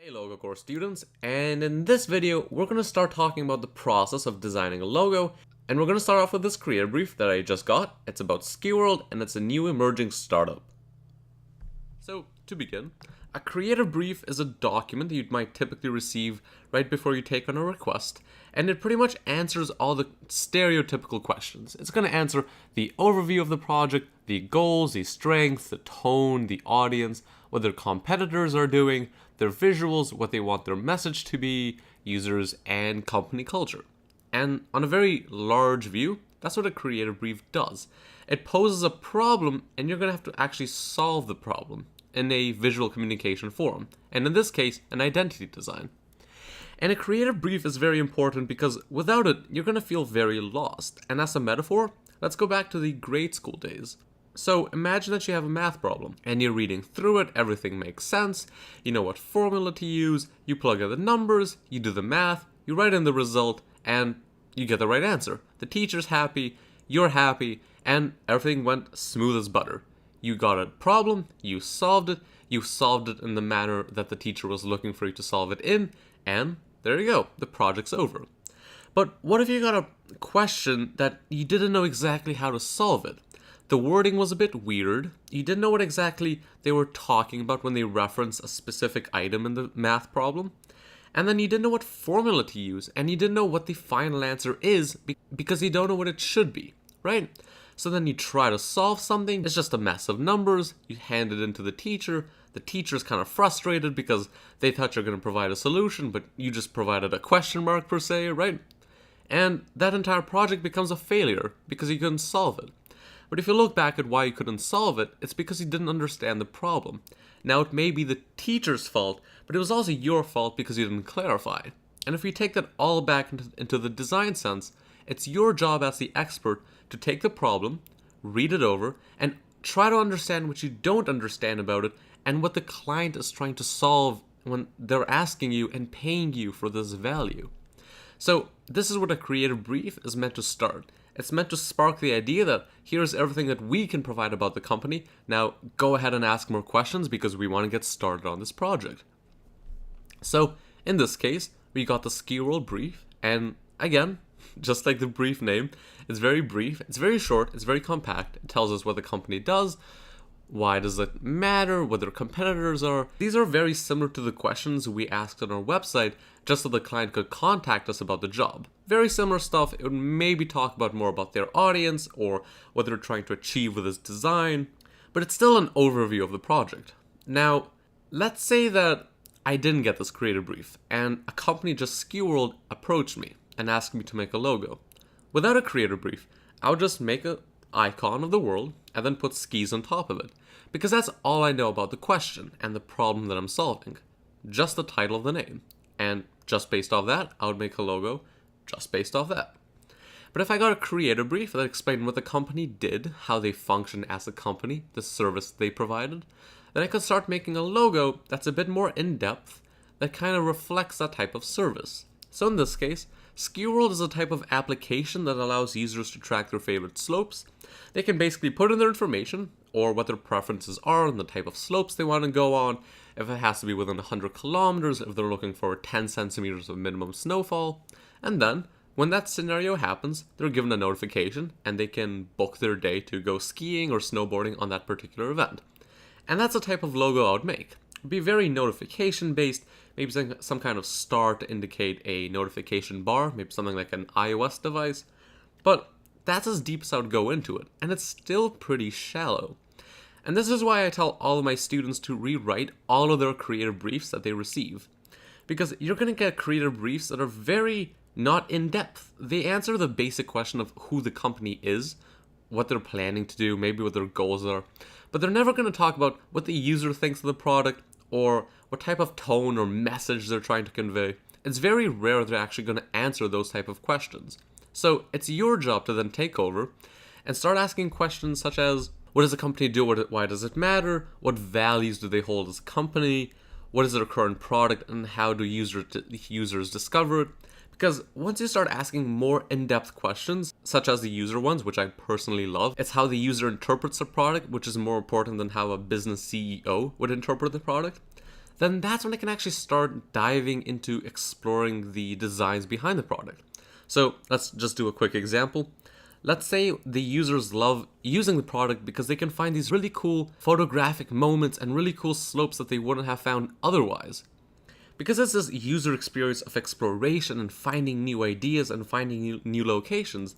Hey Logo Course students, and in this video we're going to start talking about the process of designing a logo, and we're going to start off with this creator brief that I just got. It's about SkiWorld and it's a new emerging startup. So to begin, a creator brief is a document that you might typically receive right before you take on a request, and it pretty much answers all the stereotypical questions. It's going to answer the overview of the project, the goals, the strengths, the tone, the audience, what their competitors are doing, their visuals, what they want their message to be, users, and company culture. And on a very large view, that's what a creator brief does. It poses a problem, and you're going to have to actually solve the problem in a visual communication forum, and in this case, an identity design. And a creative brief is very important because without it, you're going to feel very lost. And as a metaphor, let's go back to the grade school days. So imagine that you have a math problem and you're reading through it, everything makes sense, you know what formula to use, you plug in the numbers, you do the math, you write in the result, and you get the right answer. The teacher's happy, you're happy, and everything went smooth as butter. You got a problem, you solved it in the manner that the teacher was looking for you to solve it in, and there you go, the project's over. But what if you got a question that you didn't know exactly how to solve it? The wording was a bit weird, you didn't know what exactly they were talking about when they reference a specific item in the math problem, and then you didn't know what formula to use, and you didn't know what the final answer is because you don't know what it should be, right? So then you try to solve something, it's just a mess of numbers, you hand it in to the teacher's kind of frustrated because they thought you're going to provide a solution, but you just provided a question mark per se, right? And that entire project becomes a failure because you couldn't solve it. But if you look back at why you couldn't solve it, it's because you didn't understand the problem. Now it may be the teacher's fault, but it was also your fault because you didn't clarify. And if we take that all back into the design sense, it's your job as the expert to take the problem, read it over, and try to understand what you don't understand about it and what the client is trying to solve when they're asking you and paying you for this value. So this is what a creative brief is meant to start. It's meant to spark the idea that here's everything that we can provide about the company. Now go ahead and ask more questions because we want to get started on this project. So in this case, we got the SkiWorld brief, and again, just like the brief name, it's very brief, it's very short, it's very compact. It tells us what the company does, why does it matter, what their competitors are. These are very similar to the questions we asked on our website just so the client could contact us about the job. Very similar stuff. It would maybe talk about more about their audience or what they're trying to achieve with this design, but it's still an overview of the project. Now, let's say that I didn't get this creative brief and a company just SkiWorld approached me and asked me to make a logo. Without a creative brief, I would just make an icon of the world and then put skis on top of it, because that's all I know about the question and the problem that I'm solving. Just the title of the name. And just based off that, I would make a logo just based off that. But if I got a creative brief that explained what the company did, how they function as a company, the service they provided, then I could start making a logo that's a bit more in-depth, that kind of reflects that type of service. So in this case, SkiWorld is a type of application that allows users to track their favorite slopes. They can basically put in their information, or what their preferences are and the type of slopes they want to go on, if it has to be within 100 kilometers, if they're looking for 10 centimeters of minimum snowfall, and then, when that scenario happens, they're given a notification and they can book their day to go skiing or snowboarding on that particular event. And that's the type of logo I would make. It'd be very notification based, maybe some kind of star to indicate a notification bar, maybe something like an iOS device, but that's as deep as I would go into it, and it's still pretty shallow. And this is why I tell all of my students to rewrite all of their creative briefs that they receive. Because you're going to get creative briefs that are very not in-depth. They answer the basic question of who the company is, what they're planning to do, maybe what their goals are, but they're never going to talk about what the user thinks of the product or what type of tone or message they're trying to convey. It's very rare they're actually going to answer those type of questions. So it's your job to then take over and start asking questions such as, what does the company do? Why does it matter? What values do they hold as a company? What is their current product and how do users discover it? Because once you start asking more in-depth questions, such as the user ones, which I personally love, it's how the user interprets the product, which is more important than how a business CEO would interpret the product, then that's when I can actually start diving into exploring the designs behind the product. So let's just do a quick example. Let's say the users love using the product because they can find these really cool photographic moments and really cool slopes that they wouldn't have found otherwise. Because it's this user experience of exploration and finding new ideas and finding new locations,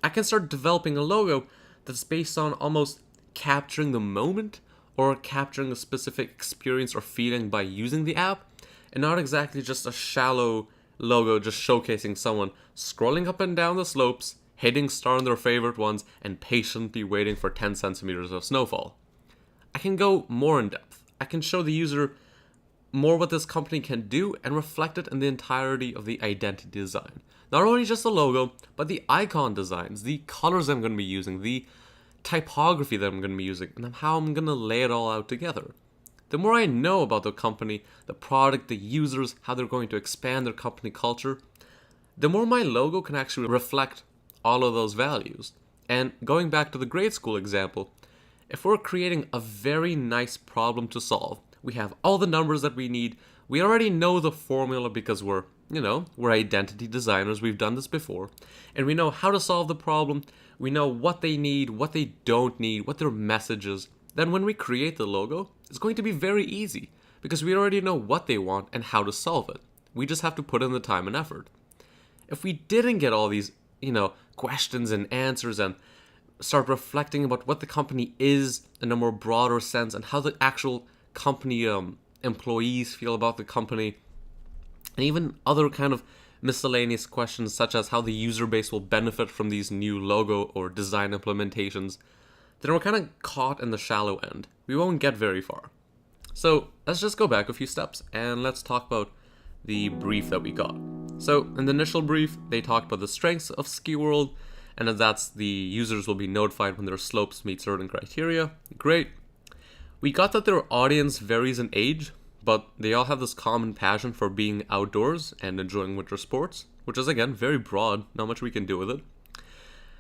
I can start developing a logo that's based on almost capturing the moment or capturing a specific experience or feeling by using the app, and not exactly just a shallow logo just showcasing someone scrolling up and down the slopes, hitting star on their favorite ones, and patiently waiting for 10 centimeters of snowfall. I can go more in depth. I can show the user more what this company can do and reflect it in the entirety of the identity design. Not only just the logo, but the icon designs, the colors I'm going to be using, the typography that I'm going to be using, and how I'm going to lay it all out together. The more I know about the company, the product, the users, how they're going to expand their company culture, the more my logo can actually reflect all of those values. And going back to the grade school example, if we're creating a very nice problem to solve, we have all the numbers that we need, we already know the formula because we're identity designers, we've done this before, and we know how to solve the problem, we know what they need, what they don't need, what their message is, then when we create the logo, it's going to be very easy because we already know what they want and how to solve it. We just have to put in the time and effort. If we didn't get all these, questions and answers and start reflecting about what the company is in a more broader sense and how the actual company employees feel about the company, and even other kind of miscellaneous questions such as how the user base will benefit from these new logo or design implementations, then we're kind of caught in the shallow end. We won't get very far. So let's just go back a few steps and let's talk about the brief that we got. So in the initial brief, they talked about the strengths of Ski World, and that's the users will be notified when their slopes meet certain criteria. Great. We got that their audience varies in age, but they all have this common passion for being outdoors and enjoying winter sports, which is again very broad, not much we can do with it.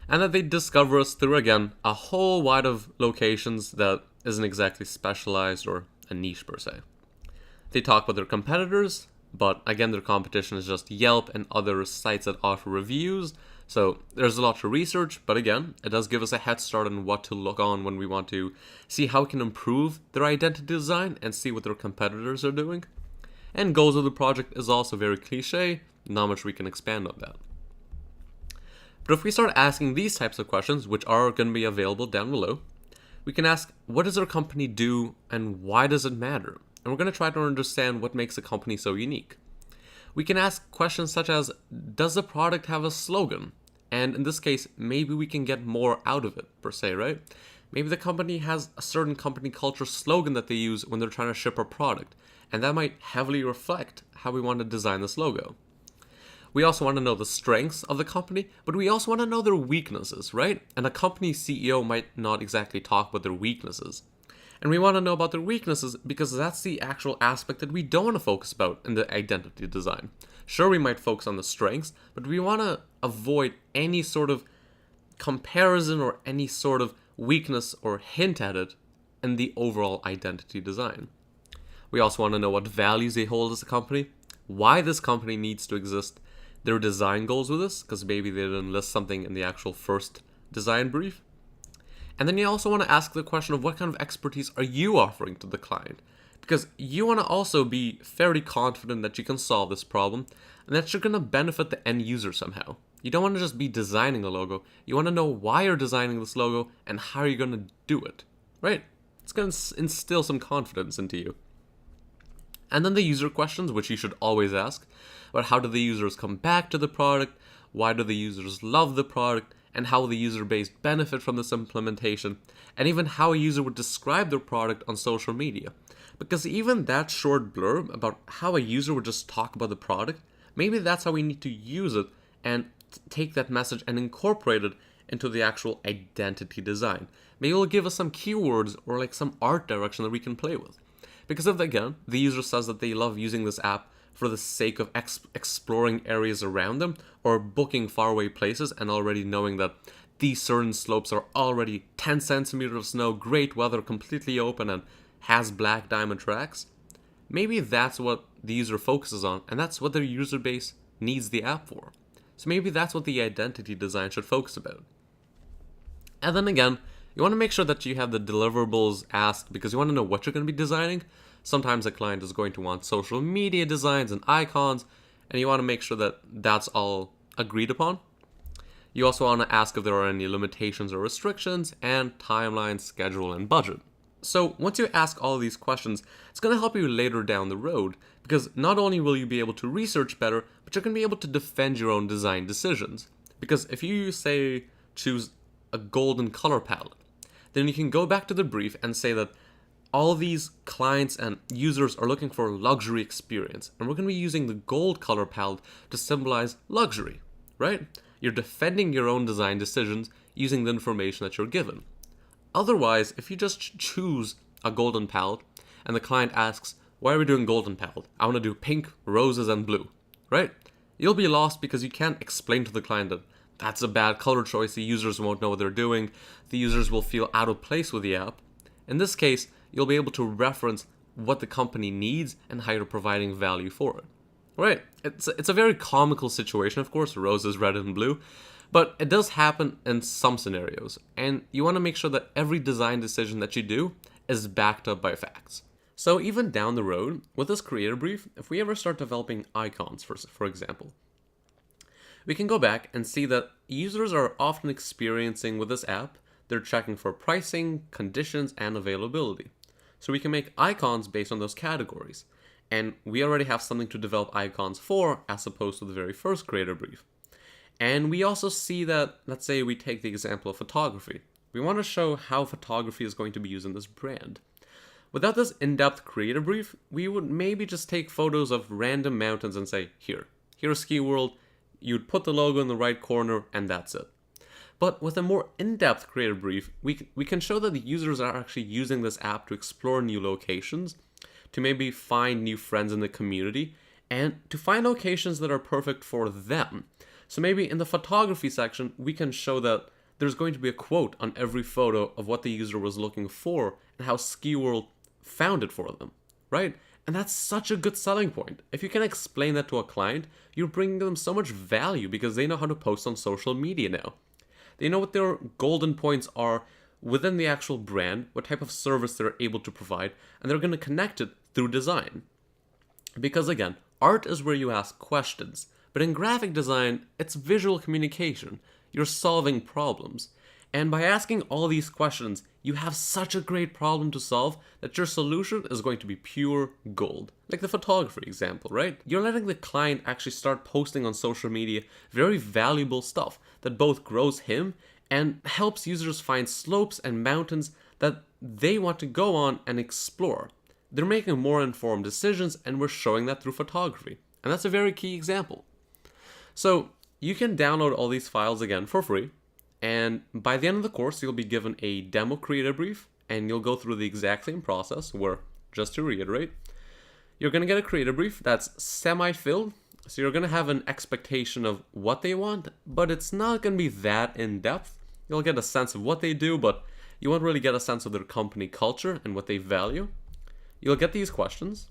And that they discover us through, again, a whole wide of locations that isn't exactly specialized or a niche per se. They talk about their competitors, but again, their competition is just Yelp and other sites that offer reviews. So there's a lot to research, but again, it does give us a head start on what to look on when we want to see how we can improve their identity design and see what their competitors are doing. And goals of the project is also very cliche, not much we can expand on that. But if we start asking these types of questions, which are going to be available down below, we can ask, what does our company do and why does it matter? And we're going to try to understand what makes a company so unique. We can ask questions such as, does the product have a slogan? And in this case, maybe we can get more out of it, per se, right? Maybe the company has a certain company culture slogan that they use when they're trying to ship a product, and that might heavily reflect how we want to design this logo. We also want to know the strengths of the company, but we also want to know their weaknesses, right? And a company CEO might not exactly talk about their weaknesses. And we want to know about their weaknesses because that's the actual aspect that we don't want to focus about in the identity design. Sure, we might focus on the strengths, but we want to avoid any sort of comparison or any sort of weakness or hint at it in the overall identity design. We also want to know what values they hold as a company, why this company needs to exist, their design goals with this, because maybe they didn't list something in the actual first design brief. And then you also want to ask the question of what kind of expertise are you offering to the client? Because you want to also be fairly confident that you can solve this problem and that you're going to benefit the end user somehow. You don't want to just be designing a logo. You want to know why you're designing this logo and how you're going to do it, right? It's going to instill some confidence into you. And then the user questions, which you should always ask, about how do the users come back to the product, why do the users love the product, and how will the user base benefit from this implementation, and even how a user would describe their product on social media. Because even that short blurb about how a user would just talk about the product, maybe that's how we need to use it and take that message and incorporate it into the actual identity design. Maybe it'll give us some keywords or like some art direction that we can play with. Because if, again, the user says that they love using this app for the sake of exploring areas around them or booking faraway places and already knowing that these certain slopes are already 10 centimeters of snow, great weather, completely open, and has black diamond tracks, maybe that's what the user focuses on, and that's what their user base needs the app for. So maybe that's what the identity design should focus about. And then again, you want to make sure that you have the deliverables asked because you want to know what you're going to be designing. Sometimes a client is going to want social media designs and icons, and you want to make sure that that's all agreed upon. You also want to ask if there are any limitations or restrictions, and timeline, schedule, and budget. So once you ask all of these questions, it's going to help you later down the road, because not only will you be able to research better, but you're going to be able to defend your own design decisions. Because if you, say, choose a golden color palette, then you can go back to the brief and say that all these clients and users are looking for a luxury experience, and we're going to be using the gold color palette to symbolize luxury, right? You're defending your own design decisions using the information that you're given. Otherwise, if you just choose a golden palette and the client asks, why are we doing golden palette? I want to do pink, roses, and blue, right? You'll be lost because you can't explain to the client that that's a bad color choice. The users won't know what they're doing. The users will feel out of place with the app. In this case, you'll be able to reference what the company needs and how you're providing value for it. Right? It's a very comical situation, of course, roses, red, and blue, but it does happen in some scenarios, and you want to make sure that every design decision that you do is backed up by facts. So even down the road, with this creator brief, if we ever start developing icons, for example, we can go back and see that users are often experiencing with this app, they're checking for pricing, conditions, and availability. So we can make icons based on those categories. And we already have something to develop icons for as opposed to the very first creator brief. And we also see that, let's say we take the example of photography. We want to show how photography is going to be used in this brand. Without this in-depth creator brief, we would maybe just take photos of random mountains and say, here's Ski World, you'd put the logo in the right corner, and that's it. But with a more in-depth creator brief, we can show that the users are actually using this app to explore new locations, to maybe find new friends in the community, and to find locations that are perfect for them. So maybe in the photography section, we can show that there's going to be a quote on every photo of what the user was looking for and how Ski World found it for them, right? And that's such a good selling point. If you can explain that to a client, you're bringing them so much value because they know how to post on social media now. They know what their golden points are within the actual brand, what type of service they're able to provide, and they're going to connect it through design. Because again, art is where you ask questions, but in graphic design, it's visual communication. You're solving problems. And by asking all these questions, you have such a great problem to solve that your solution is going to be pure gold. Like the photography example, right? You're letting the client actually start posting on social media very valuable stuff that both grows him and helps users find slopes and mountains that they want to go on and explore. They're making more informed decisions, and we're showing that through photography. And that's a very key example. So you can download all these files again for free. And by the end of the course, you'll be given a demo creator brief, and you'll go through the exact same process where, just to reiterate, you're going to get a creator brief that's semi-filled. So you're going to have an expectation of what they want, but it's not going to be that in-depth. You'll get a sense of what they do, but you won't really get a sense of their company culture and what they value. You'll get these questions,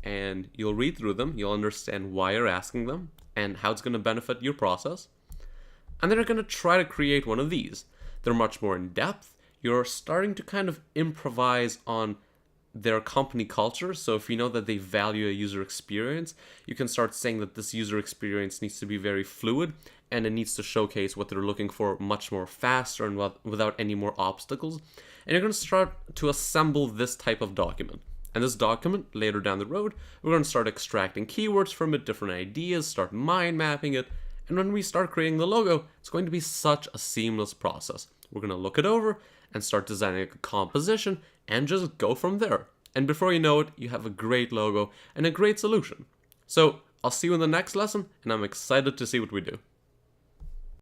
and you'll read through them. You'll understand why you're asking them and how it's going to benefit your process. And then you're going to try to create one of these. They're much more in depth. You're starting to kind of improvise on their company culture. So if you know that they value a user experience, you can start saying that this user experience needs to be very fluid and it needs to showcase what they're looking for much more faster and without any more obstacles. And you're going to start to assemble this type of document. And this document, later down the road, we're going to start extracting keywords from it, different ideas, start mind mapping it. And when we start creating the logo, it's going to be such a seamless process. We're going to look it over and start designing a composition and just go from there. And before you know it, you have a great logo and a great solution. So I'll see you in the next lesson, and I'm excited to see what we do.